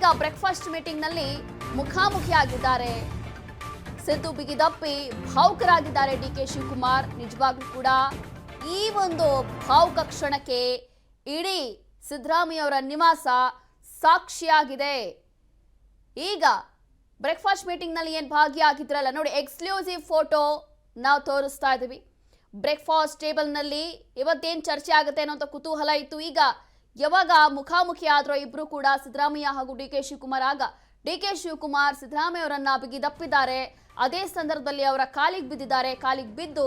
ಈಗ breakfast meeting ನಲ್ಲಿ ಮುಖಾಮುಖಿಯಾಗಿದ್ದಾರೆ Siddu ಬಿಗಿದಪ್ಪಿ ಭಾವುಕರಾಗಿದ್ದಾರೆ DK Shivakumar. ನಿಜವಾಗ್ಲೂ ಕೂಡ ಈ ಒಂದು ಭಾವುಕ ಕ್ಷಣಕ್ಕೆ ಇಡೀ ಸಿದ್ದರಾಮಯ್ಯ ಅವರ ನಿವಾಸ ಸಾಕ್ಷಿಯಾಗಿದೆ. ಈಗ ಬ್ರೇಕ್ಫಾಸ್ಟ್ ಮೀಟಿಂಗ್ ನಲ್ಲಿ ಏನ್ ಭಾಗಿಯಾಗಿದ್ರಲ್ಲ ನೋಡಿ, ಎಕ್ಸ್ಕ್ಲೂಸಿವ್ ಫೋಟೋ ನಾವು ತೋರಿಸ್ತಾ ಇದೀವಿ. ಬ್ರೇಕ್ಫಾಸ್ಟ್ ಟೇಬಲ್ ನಲ್ಲಿ ಇವತ್ತೇನ್ ಚರ್ಚೆ ಆಗುತ್ತೆ ಅನ್ನೋ ಕುತೂಹಲ ಇತ್ತು. ಈಗ ಯಾವಾಗ ಮುಖಾಮುಖಿ ಆದ್ರೋ ಇಬ್ರು ಕೂಡ ಸಿದ್ದರಾಮಯ್ಯ ಹಾಗೂ ಡಿಕೆ ಶಿವಕುಮಾರ್, ಆಗ ಡಿಕೆ ಶಿವಕುಮಾರ್ ಸಿದ್ದರಾಮಯ್ಯ ಅವರನ್ನ ಬಿಗಿದಪ್ಪಿದ್ದಾರೆ. ಅದೇ ಸಂದರ್ಭದಲ್ಲಿ ಅವರ ಕಾಲಿಗೆ ಬಿದ್ದಿದ್ದಾರೆ. ಕಾಲಿಗೆ ಬಿದ್ದು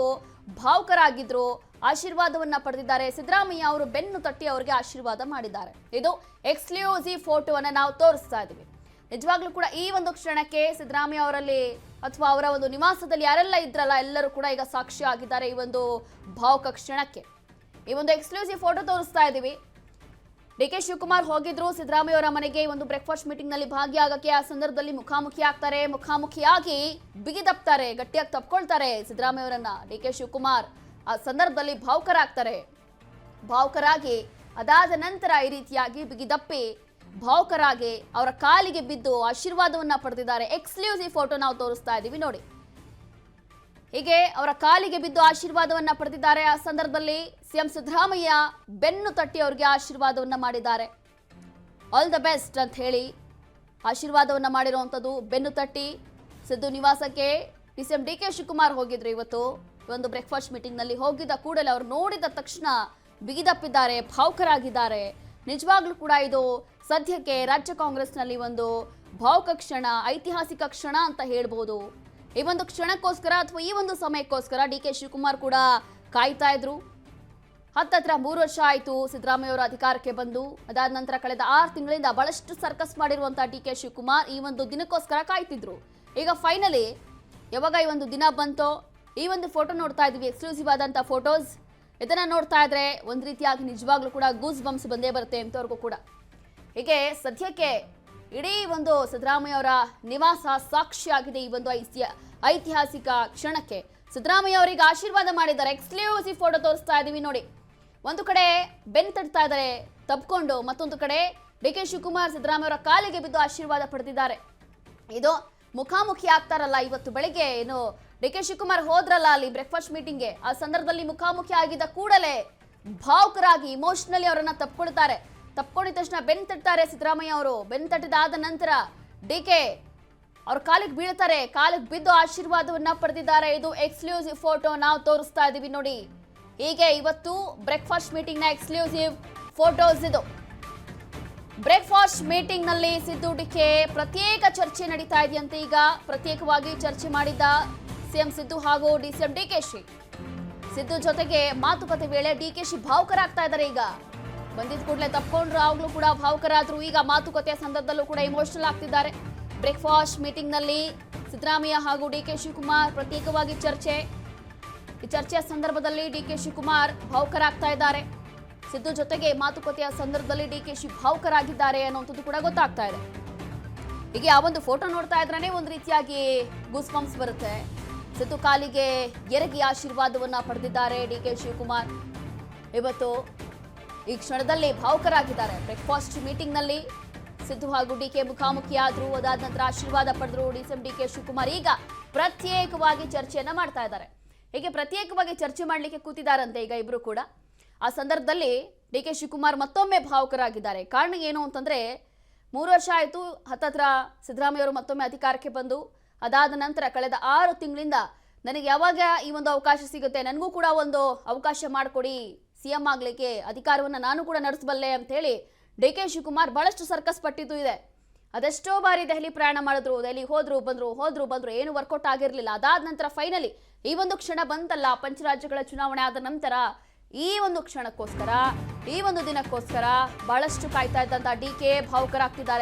ಭಾವುಕರಾಗಿದ್ರು, ಆಶೀರ್ವಾದವನ್ನ ಪಡೆದಿದ್ದಾರೆ. ಸಿದ್ದರಾಮಯ್ಯ ಅವರು ಬೆನ್ನು ತಟ್ಟಿ ಅವರಿಗೆ ಆಶೀರ್ವಾದ ಮಾಡಿದ್ದಾರೆ. ಇದು ಎಕ್ಸ್ಕ್ಲೂಸಿವ್ ಫೋಟೋವನ್ನ ನಾವು ತೋರಿಸ್ತಾ ಇದೀವಿ. ನಿಜವಾಗ್ಲೂ ಕೂಡ ಈ ಒಂದು ಕ್ಷಣಕ್ಕೆ ಸಿದ್ದರಾಮಯ್ಯ ಅವರಲ್ಲಿ ಅಥವಾ ಅವರ ಒಂದು ನಿವಾಸದಲ್ಲಿ ಯಾರೆಲ್ಲ ಇದ್ರಲ್ಲ ಎಲ್ಲರೂ ಕೂಡ ಈಗ ಸಾಕ್ಷಿ ಆಗಿದ್ದಾರೆ ಈ ಒಂದು ಭಾವುಕ ಕ್ಷಣಕ್ಕೆ. ಈ ಒಂದು ಎಕ್ಸ್ಕ್ಲೂಸಿವ್ ಫೋಟೋ ತೋರಿಸ್ತಾ ಇದೀವಿ. ಡಿಕೆ ಶಿವಕುಮಾರ್ ಹೋಗಿದ್ರು ಸಿದ್ದರಾಮಯ್ಯ ಅವರ ಮನೆಗೆ ಈ ಒಂದು ಬ್ರೇಕ್ಫಾಸ್ಟ್ ಮೀಟಿಂಗ್ ನಲ್ಲಿ ಭಾಗಿಯಾಗಕ್ಕೆ. ಆ ಸಂದರ್ಭದಲ್ಲಿ ಮುಖಾಮುಖಿ ಆಗ್ತಾರೆ. ಮುಖಾಮುಖಿಯಾಗಿ ಬಿಗಿದಪ್ತಾರೆ, ಗಟ್ಟಿಯಾಗಿ ತಪ್ಕೊಳ್ತಾರೆ ಸಿದ್ದರಾಮಯ್ಯ ಅವರನ್ನ ಡಿಕೆ ಶಿವಕುಮಾರ್. ಆ ಸಂದರ್ಭದಲ್ಲಿ ಭಾವುಕರಾಗ್ತಾರೆ. ಭಾವುಕರಾಗಿ ಅದಾದ ನಂತರ ಈ ರೀತಿಯಾಗಿ ಬಿಗಿದಪ್ಪಿ ಭಾವುಕರಾಗಿ ಅವರ ಕಾಲಿಗೆ ಬಿದ್ದು ಆಶೀರ್ವಾದವನ್ನ ಪಡೆದಿದ್ದಾರೆ. ಎಕ್ಸ್ಕ್ಲೂಸಿವ್ ಫೋಟೋ ನಾವು ತೋರಿಸ್ತಾ ಇದ್ದೀವಿ ನೋಡಿ. ಹೀಗೆ ಅವರ ಕಾಲಿಗೆ ಬಿದ್ದು ಆಶೀರ್ವಾದವನ್ನ ಪಡೆದಿದ್ದಾರೆ. ಆ ಸಂದರ್ಭದಲ್ಲಿ ಸಿಎಂ ಸಿದ್ದರಾಮಯ್ಯ ಬೆನ್ನು ತಟ್ಟಿ ಅವರಿಗೆ ಆಶೀರ್ವಾದವನ್ನ ಮಾಡಿದ್ದಾರೆ. ಆಲ್ ದ ಬೆಸ್ಟ್ ಅಂತ ಹೇಳಿ ಆಶೀರ್ವಾದವನ್ನ ಮಾಡಿರುವಂಥದ್ದು ಬೆನ್ನು ತಟ್ಟಿ. ಸಿದ್ದು ನಿವಾಸಕ್ಕೆ ಸಿಎಂ ಡಿಕೆ ಶಿವಕುಮಾರ್ ಹೋಗಿದ್ರು ಇವತ್ತು ಒಂದು ಬ್ರೇಕ್ಫಾಸ್ಟ್ ಮೀಟಿಂಗ್ ನಲ್ಲಿ. ಹೋಗಿದ್ದ ಕೂಡಲೇ ಅವರು ನೋಡಿದ ತಕ್ಷಣ ಬಿಗಿದಪ್ಪಿದ್ದಾರೆ, ಭಾವುಕರಾಗಿದ್ದಾರೆ. ನಿಜವಾಗ್ಲೂ ಕೂಡ ಇದು ಸದ್ಯಕ್ಕೆ ರಾಜ್ಯ ಕಾಂಗ್ರೆಸ್ನಲ್ಲಿ ಒಂದು ಭಾವುಕ ಕ್ಷಣ, ಐತಿಹಾಸಿಕ ಕ್ಷಣ ಅಂತ ಹೇಳ್ಬೋದು. ಈ ಒಂದು ಕ್ಷಣಕ್ಕೋಸ್ಕರ ಅಥವಾ ಈ ಒಂದು ಸಮಯಕ್ಕೋಸ್ಕರ ಡಿಕೆ ಶಿವಕುಮಾರ್ ಕೂಡ ಕಾಯ್ತಾ ಇದ್ರು. ಹತ್ತತ್ರ 3 ವರ್ಷ ಆಯಿತು ಸಿದ್ದರಾಮಯ್ಯ ಅವರ ಅಧಿಕಾರಕ್ಕೆ ಬಂದು. ಅದಾದ ನಂತರ ಕಳೆದ 6 ತಿಂಗಳಿಂದ ಬಹಳಷ್ಟು ಸರ್ಕಸ್ ಮಾಡಿರುವಂತಹ ಡಿಕೆ ಶಿವಕುಮಾರ್ ಈ ಒಂದು ದಿನಕ್ಕೋಸ್ಕರ ಕಾಯ್ತಿದ್ರು. ಈಗ ಫೈನಲಿ ಯಾವಾಗ ಈ ಒಂದು ದಿನ ಬಂತೋ, ಈ ಒಂದು ಫೋಟೋ ನೋಡ್ತಾ ಇದೀವಿ, ಎಕ್ಸ್ಕ್ಲೂಸಿವ್ ಆದಂತಹ ಫೋಟೋಸ್. ಇದನ್ನ ನೋಡ್ತಾ ಇದ್ರೆ ಒಂದ್ ರೀತಿಯಾಗಿ ನಿಜವಾಗ್ಲೂ ಕೂಡ ಗೂಸ್ ಬಂಪ್ಸ್ ಬಂದೇ ಬರುತ್ತೆ ಅಂತವ್ರಿಗೂ ಕೂಡ. ಹೀಗೆ ಸದ್ಯಕ್ಕೆ ಇಡೀ ಒಂದು ಸಿದ್ದರಾಮಯ್ಯ ಅವರ ನಿವಾಸ ಸಾಕ್ಷಿಯಾಗಿದೆ ಈ ಒಂದು ಐತಿಹಾಸಿಕ ಕ್ಷಣಕ್ಕೆ. ಸಿದ್ದರಾಮಯ್ಯ ಅವರಿಗೆ ಆಶೀರ್ವಾದ ಮಾಡಿದ್ದಾರೆ. ಎಕ್ಸ್ಕ್ಲೂಸಿವ್ ಫೋಟೋ ತೋರಿಸ್ತಾ ಇದೀವಿ ನೋಡಿ. ಒಂದು ಕಡೆ ಬೆನ್ ತಟ್ತಾ ಇದ್ದಾರೆ ತಪ್ಕೊಂಡು, ಮತ್ತೊಂದು ಕಡೆ ಡಿಕೆ ಶಿವಕುಮಾರ್ ಸಿದ್ದರಾಮಯ್ಯ ಅವರ ಕಾಲಿಗೆ ಬಿದ್ದು ಆಶೀರ್ವಾದ ಪಡೆದಿದ್ದಾರೆ. ಇದು ಮುಖಾಮುಖಿ ಆಗ್ತಾರಲ್ಲ, ಇವತ್ತು ಬೆಳಿಗ್ಗೆ ಏನು ಡಿಕೆ ಶಿವಕುಮಾರ್ ಹೋದ್ರಲ್ಲ ಅಲ್ಲಿ ಬ್ರೇಕ್ಫಾಸ್ಟ್ ಮೀಟಿಂಗ್ಗೆ, ಆ ಸಂದರ್ಭದಲ್ಲಿ ಮುಖಾಮುಖಿ ಆಗಿದ್ದ ಕೂಡಲೇ ಭಾವುಕರಾಗಿ ಇಮೋಷನಲಿ ಅವರನ್ನ ತಪ್ಕೊಳ್ತಾರೆ. ತಪ್ಕೊಂಡಿದ ತಕ್ಷಣ ಬೆನ್ ತಟ್ತಾರೆ ಸಿದ್ದರಾಮಯ್ಯ ಅವರು. ಬೆನ್ ತಟ್ಟಿದಾದ ನಂತರ ಡಿಕೆ ಅವ್ರ ಕಾಲಿಗೆ ಬೀಳ್ತಾರೆ. ಕಾಲಿಗೆ ಬಿದ್ದು ಆಶೀರ್ವಾದವನ್ನ ಪಡೆದಿದ್ದಾರೆ. ಇದು ಎಕ್ಸ್ಕ್ಲೂಸಿವ್ ಫೋಟೋ ನಾವು ತೋರಿಸ್ತಾ ಇದೀವಿ ನೋಡಿ. ಹೀಗೆ ಇವತ್ತು ಬ್ರೇಕ್ಫಾಸ್ಟ್ ಮೀಟಿಂಗ್ ನ ಎಕ್ಸ್ಕ್ಲೂಸಿವ್ ಫೋಟೋಸ್ ಇದು. ಬ್ರೇಕ್ಫಾಸ್ಟ್ ಮೀಟಿಂಗ್ ನಲ್ಲಿ ಸಿದ್ದು ಡಿಕೆ ಪ್ರತ್ಯೇಕ ಚರ್ಚೆ ನಡೀತಾ ಇದೆಯಂತೆ. ಈಗ ಪ್ರತ್ಯೇಕವಾಗಿ ಚರ್ಚೆ ಮಾಡಿದ್ದ ಸಿಎಂ ಸಿದ್ದು ಹಾಗೂ ಸಿಎಂ ಡಿಕೆಶಿ. ಸಿದ್ದು ಜೊತೆಗೆ ಮಾತುಕತೆ ವೇಳೆ ಡಿಕೆಶಿ ಭಾವುಕರಾಗ್ತಾ ಇದ್ದಾರೆ. ಈಗ ಬಂದಿದ್ ಕೂಡಲೇ ತಪ್ಕೊಂಡ್ರು, ಆಗ್ಲೂ ಕೂಡ ಭಾವುಕರಾದ್ರು. ಈಗ ಮಾತುಕತೆಯ ಸಂದರ್ಭದಲ್ಲೂ ಕೂಡ ಇಮೋಷನಲ್ ಆಗ್ತಿದ್ದಾರೆ. ಬ್ರೇಕ್ಫಾಸ್ಟ್ ಮೀಟಿಂಗ್ ನಲ್ಲಿ ಸಿದ್ದರಾಮಯ್ಯ ಹಾಗೂ ಡಿಕೆ ಶಿವಕುಮಾರ್ ಪ್ರತ್ಯೇಕವಾಗಿ ಚರ್ಚೆ. ಈ ಚರ್ಚೆಯ ಸಂದರ್ಭದಲ್ಲಿ ಡಿಕೆ ಶಿವಕುಮಾರ್ ಭಾವುಕರಾಗ್ತಾ ಇದ್ದಾರೆ. ಸಿದ್ದು ಜೊತೆಗೆ ಮಾತುಕತೆಯ ಸಂದರ್ಭದಲ್ಲಿ ಡಿಕೆಶಿ ಭಾವುಕರಾಗಿದ್ದಾರೆ ಅನ್ನುವಂಥದ್ದು ಕೂಡ ಗೊತ್ತಾಗ್ತಾ ಇದೆ. ಹೀಗೆ ಆ ಒಂದು ಫೋಟೋ ನೋಡ್ತಾ ಇದ್ರೇನೆ ಒಂದು ರೀತಿಯಾಗಿ ಗೂಸ್ ಬಂಪ್ಸ್ ಬರುತ್ತೆ. ಸಿದ್ದು ಕಾಲಿಗೆ ಎರಗಿ ಆಶೀರ್ವಾದವನ್ನ ಪಡೆದಿದ್ದಾರೆ ಡಿಕೆ ಶಿವಕುಮಾರ್. ಇವತ್ತು ಈ ಕ್ಷಣದಲ್ಲಿ ಭಾವುಕರಾಗಿದ್ದಾರೆ. ಬ್ರೇಕ್ಫಾಸ್ಟ್ ಮೀಟಿಂಗ್ ನಲ್ಲಿ ಸಿದ್ದು ಹಾಗೂ ಡಿಕೆ ಮುಖಾಮುಖಿ ಆದ್ರು. ಅದಾದ ನಂತರ ಆಶೀರ್ವಾದ ಪಡೆದ್ರು ಸಿಎಂ ಡಿಕೆ ಶಿವಕುಮಾರ್. ಈಗ ಪ್ರತ್ಯೇಕವಾಗಿ ಚರ್ಚೆಯನ್ನ ಮಾಡ್ತಾ ಇದ್ದಾರೆ. ಹೀಗೆ ಪ್ರತ್ಯೇಕವಾಗಿ ಚರ್ಚೆ ಮಾಡ್ಲಿಕ್ಕೆ ಕೂತಿದ್ದಾರಂತೆ ಈಗ ಇಬ್ರು ಕೂಡ. ಆ ಸಂದರ್ಭದಲ್ಲಿ ಡಿಕೆ ಶಿವಕುಮಾರ್ ಮತ್ತೊಮ್ಮೆ ಭಾವುಕರಾಗಿದ್ದಾರೆ. ಕಾರಣ ಏನು ಅಂತಂದ್ರೆ 3 ವರ್ಷ ಆಯಿತು ಹತ್ತತ್ರ ಸಿದ್ದರಾಮಯ್ಯ ಅವರು ಮತ್ತೊಮ್ಮೆ ಅಧಿಕಾರಕ್ಕೆ ಬಂದು. ಅದಾದ ನಂತರ ಕಳೆದ 6 ತಿಂಗಳಿಂದ ನನಗೆ ಯಾವಾಗ ಈ ಒಂದು ಅವಕಾಶ ಸಿಗುತ್ತೆ, ನನಗೂ ಕೂಡ ಒಂದು ಅವಕಾಶ ಮಾಡಿಕೊಡಿ, ಸಿಎಂ ಆಗ್ಲಿಕ್ಕೆ ಅಧಿಕಾರವನ್ನು ನಾನು ಕೂಡ ನಡೆಸಬಲ್ಲೆ ಅಂತ ಹೇಳಿ ಡಿಕೆ ಶಿವಕುಮಾರ್ ಬಹಳಷ್ಟು ಸರ್ಕಸ್ ಪಟ್ಟಿದ್ದು ಇದೆ. ಅದೆಷ್ಟೋ ಬಾರಿ ದೆಹಲಿ ಪ್ರಯಾಣ ಮಾಡಿದ್ರು, ದೆಹಲಿ ಹೋದ್ರು ಬಂದ್ರು, ಏನು ವರ್ಕೌಟ್ ಆಗಿರಲಿಲ್ಲ. ಅದಾದ ನಂತರ ಫೈನಲಿ ಈ ಒಂದು ಕ್ಷಣ ಬಂತಲ್ಲ, ಪಂಚರಾಜ್ಯಗಳ ಚುನಾವಣೆ ಆದ ನಂತರ ಈ ಒಂದು ಕ್ಷಣಕ್ಕೋಸ್ಕರ, ಈ ಒಂದು ದಿನಕ್ಕೋಸ್ಕರ ಬಹಳಷ್ಟು ಕಾಯ್ತಾ ಇದ್ದಂತ ಡಿಕೆ ಭಾವುಕರಾಗ್ತಿದ್ದಾರೆ.